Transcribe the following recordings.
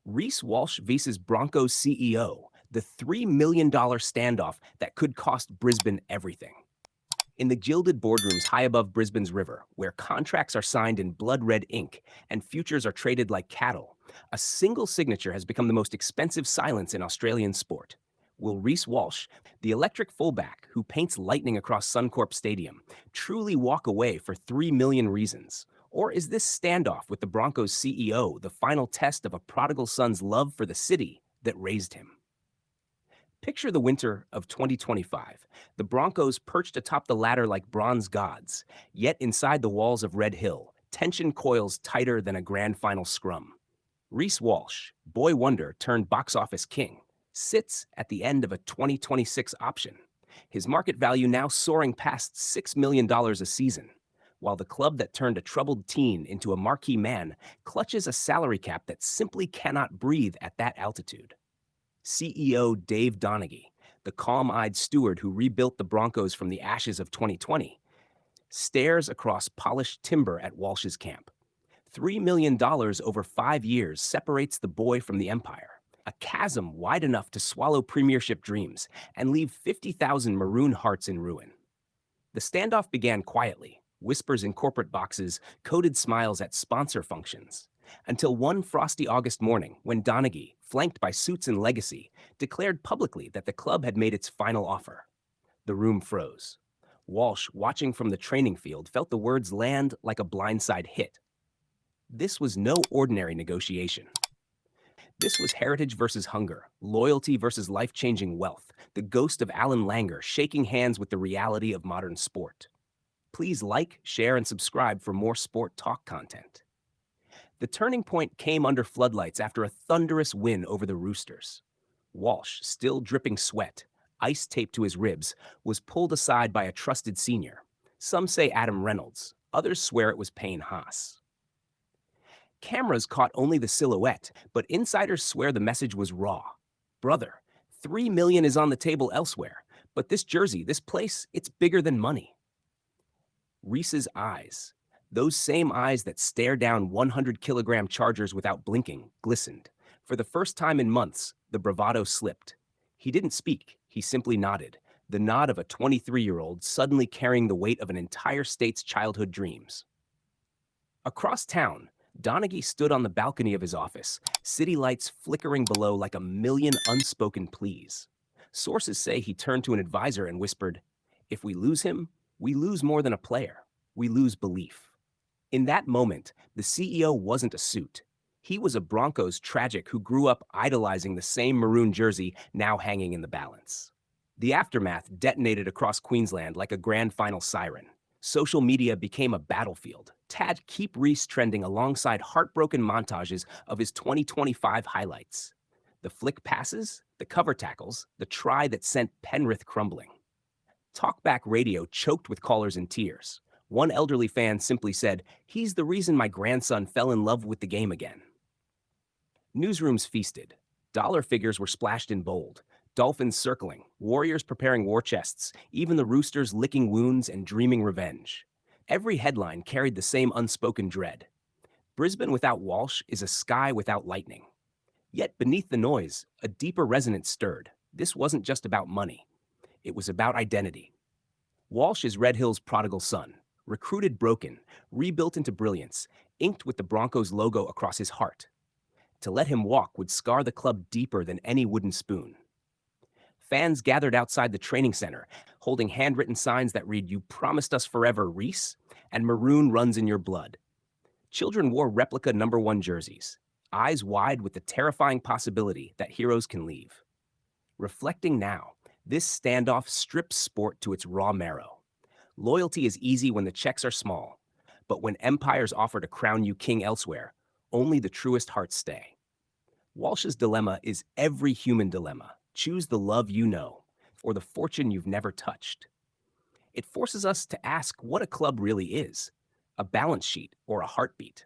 Reece Walsh vs. Broncos CEO, the $3 million standoff that could cost Brisbane everything. In the gilded boardrooms high above Brisbane's river, where contracts are signed in blood red ink and futures are traded like cattle, a single signature has become the most expensive silence in Australian sport. Will Reece Walsh, the electric fullback who paints lightning across Suncorp Stadium, truly walk away for 3 million reasons? Or is this standoff with the Broncos CEO the final test of a prodigal son's love for the city that raised him? Picture the winter of 2025. The Broncos perched atop the ladder like bronze gods, yet inside the walls of Red Hill, tension coils tighter than a grand final scrum. Reece Walsh, boy wonder turned box office king, sits at the end of a 2026 option. His market value now soaring past $6 million a season, while the club that turned a troubled teen into a marquee man clutches a salary cap that simply cannot breathe at that altitude. CEO Dave Donaghy, the calm-eyed steward who rebuilt the Broncos from the ashes of 2020, stares across polished timber at Walsh's camp. $3 million over 5 years separates the boy from the empire, a chasm wide enough to swallow premiership dreams and leave 50,000 maroon hearts in ruin. The standoff began quietly, whispers in corporate boxes, coded smiles at sponsor functions, until one frosty August morning when Donaghy, flanked by suits and legacy, declared publicly that the club had made its final offer. The room froze. Walsh, watching from the training field, felt the words land like a blindside hit. This was no ordinary negotiation. This was heritage versus hunger, loyalty versus life-changing wealth, the ghost of Alan Langer shaking hands with the reality of modern sport. Please like, share, and subscribe for more sport talk content. The turning point came under floodlights after a thunderous win over the Roosters. Walsh, still dripping sweat, ice taped to his ribs, was pulled aside by a trusted senior. Some say Adam Reynolds, others swear it was Payne Haas. Cameras caught only the silhouette, but insiders swear the message was raw. Brother, 3 million is on the table elsewhere, but this jersey, this place, it's bigger than money. Reece's eyes, those same eyes that stare down 100-kilogram chargers without blinking, glistened. For the first time in months, the bravado slipped. He didn't speak, he simply nodded, the nod of a 23-year-old suddenly carrying the weight of an entire state's childhood dreams. Across town, Donaghy stood on the balcony of his office, city lights flickering below like a million unspoken pleas. Sources say he turned to an advisor and whispered, "If we lose him, we lose more than a player. We lose belief." In that moment, the CEO wasn't a suit. He was a Broncos tragic who grew up idolizing the same maroon jersey now hanging in the balance. The aftermath detonated across Queensland like a grand final siren. Social media became a battlefield. KeepReece trending alongside heartbroken montages of his 2025 highlights. The flick passes, the cover tackles, the try that sent Penrith crumbling. Talkback radio choked with callers in tears. One elderly fan simply said, "He's the reason my grandson fell in love with the game again." Newsrooms feasted. Dollar figures were splashed in bold. Dolphins circling, Warriors preparing war chests, even the Roosters licking wounds and dreaming revenge. Every headline carried the same unspoken dread. Brisbane without Walsh is a sky without lightning. Yet beneath the noise, a deeper resonance stirred. This wasn't just about money. It was about identity. Walsh is Red Hill's prodigal son, recruited broken, rebuilt into brilliance, inked with the Broncos logo across his heart. To let him walk would scar the club deeper than any wooden spoon. Fans gathered outside the training center, holding handwritten signs that read, "You promised us forever, Reece," and "Maroon runs in your blood." Children wore replica #1 jerseys, eyes wide with the terrifying possibility that heroes can leave. Reflecting now, this standoff strips sport to its raw marrow. Loyalty is easy when the checks are small, but when empires offer to crown you king elsewhere, only the truest hearts stay. Walsh's dilemma is every human dilemma. Choose the love you know, or the fortune you've never touched. It forces us to ask what a club really is, a balance sheet or a heartbeat.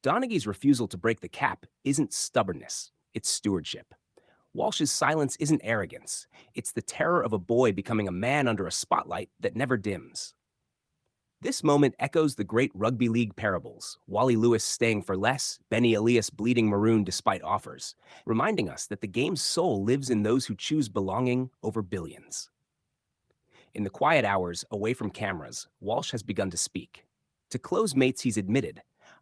Donaghy's refusal to break the cap isn't stubbornness, it's stewardship. Walsh's silence isn't arrogance, it's the terror of a boy becoming a man under a spotlight that never dims. This moment echoes the great rugby league parables, Wally Lewis staying for less, Benny Elias bleeding maroon despite offers, reminding us that the game's soul lives in those who choose belonging over billions. In the quiet hours, away from cameras, Walsh has begun to speak. To close mates, he's admitted,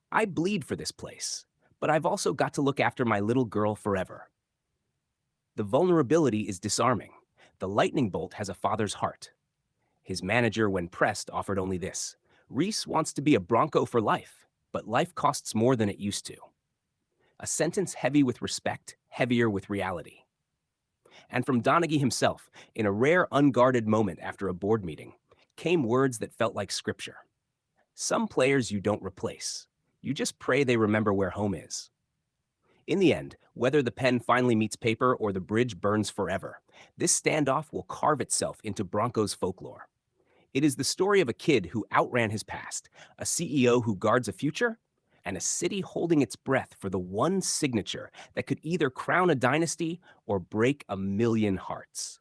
"I bleed for this place, but I've also got to look after my little girl forever." The vulnerability is disarming. The lightning bolt has a father's heart. His manager, when pressed, offered only this: "Reece wants to be a Bronco for life, but life costs more than it used to." A sentence heavy with respect, heavier with reality. And from Donaghy himself, in a rare unguarded moment after a board meeting, came words that felt like scripture. "Some players you don't replace. You just pray they remember where home is." In the end, whether the pen finally meets paper or the bridge burns forever, this standoff will carve itself into Broncos folklore. It is the story of a kid who outran his past, a CEO who guards a future, and a city holding its breath for the one signature that could either crown a dynasty or break a million hearts.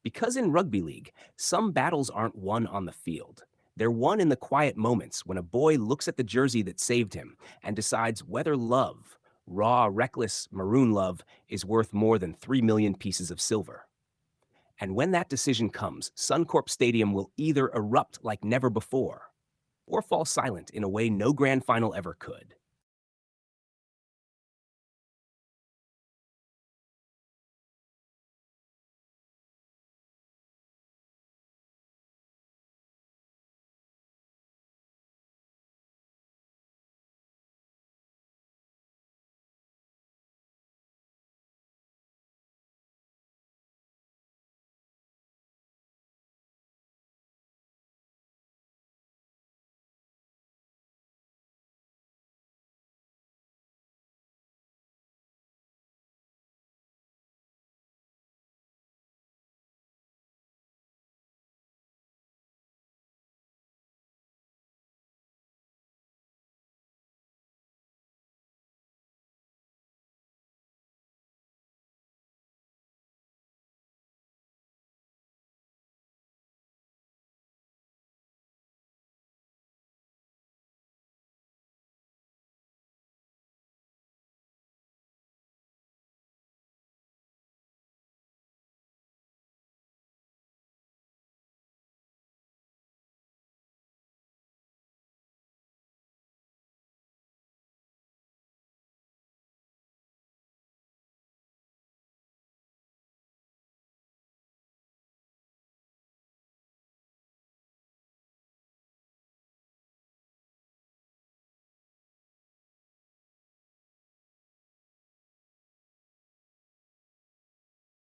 Because in rugby league, some battles aren't won on the field. They're won in the quiet moments when a boy looks at the jersey that saved him and decides whether love, raw, reckless, maroon love, is worth more than 3 million pieces of silver. And when that decision comes, Suncorp Stadium will either erupt like never before or fall silent in a way no grand final ever could.